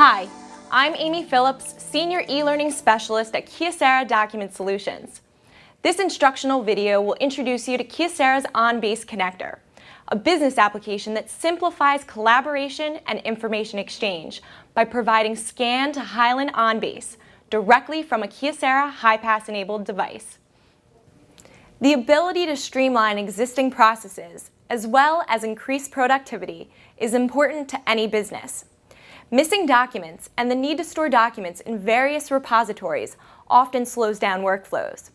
Hi, I'm Amy Phillips, Senior E-Learning Specialist at Kyocera Document Solutions. This instructional video will introduce you to Kyocera's OnBase Connector, a business application that simplifies collaboration and information exchange by providing scan to Hyland OnBase directly from a Kyocera HiPass-enabled device. The ability to streamline existing processes, as well as increase productivity, is important to any business. Missing documents and the need to store documents in various repositories often slows down workflows.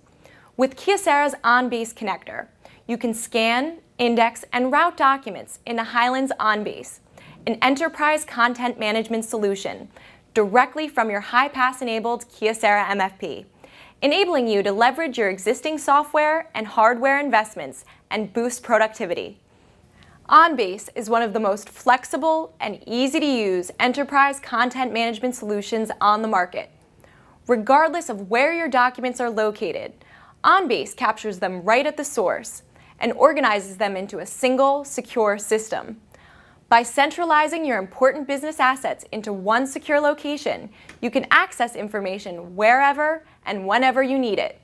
With Kyocera's OnBase Connector, you can scan, index, and route documents into Hyland's OnBase, an enterprise content management solution, directly from your HiPass-enabled Kyocera MFP, enabling you to leverage your existing software and hardware investments and boost productivity. OnBase is one of the most flexible and easy-to-use enterprise content management solutions on the market. Regardless of where your documents are located, OnBase captures them right at the source and organizes them into a single, secure system. By centralizing your important business assets into one secure location, you can access information wherever and whenever you need it.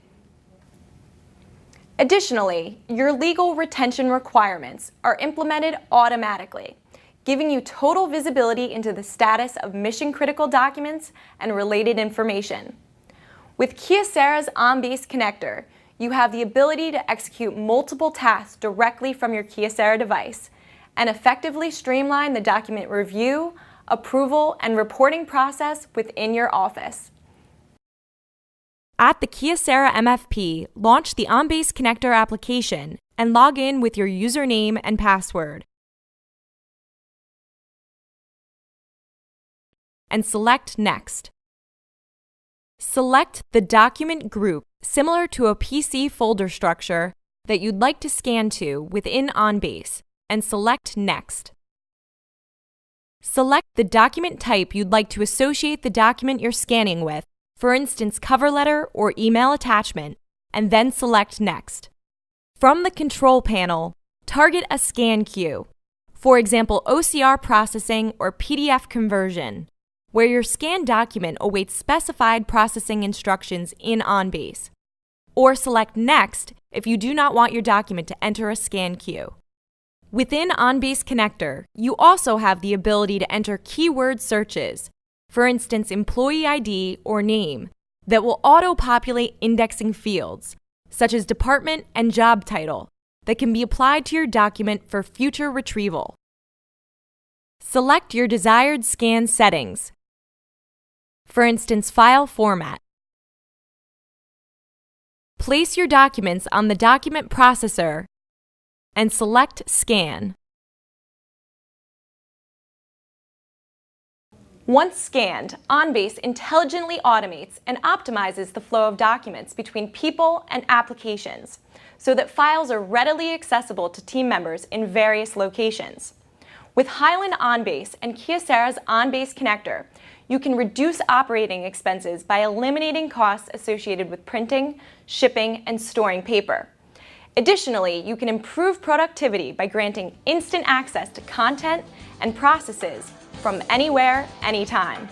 Additionally, your legal retention requirements are implemented automatically, giving you total visibility into the status of mission-critical documents and related information. With Kyocera's OnBase Connector, you have the ability to execute multiple tasks directly from your Kyocera device and effectively streamline the document review, approval, and reporting process within your office. At the Kyocera MFP, launch the OnBase Connector application and log in with your username and password. And select Next. Select the document group similar to a PC folder structure that you'd like to scan to within OnBase and select Next. Select the document type you'd like to associate the document you're scanning with, for instance, cover letter or email attachment, and then select Next. From the control panel, target a scan queue, for example, OCR processing or PDF conversion, where your scanned document awaits specified processing instructions in OnBase. Or select Next if you do not want your document to enter a scan queue. Within OnBase Connector, you also have the ability to enter keyword searches, for instance, employee ID or name, that will auto-populate indexing fields, such as department and job title, that can be applied to your document for future retrieval. Select your desired scan settings, for instance, file format. Place your documents on the document processor and select Scan. Once scanned, OnBase intelligently automates and optimizes the flow of documents between people and applications so that files are readily accessible to team members in various locations. With Hyland OnBase and Kyocera's OnBase Connector, you can reduce operating expenses by eliminating costs associated with printing, shipping, and storing paper. Additionally, you can improve productivity by granting instant access to content and processes from anywhere, anytime.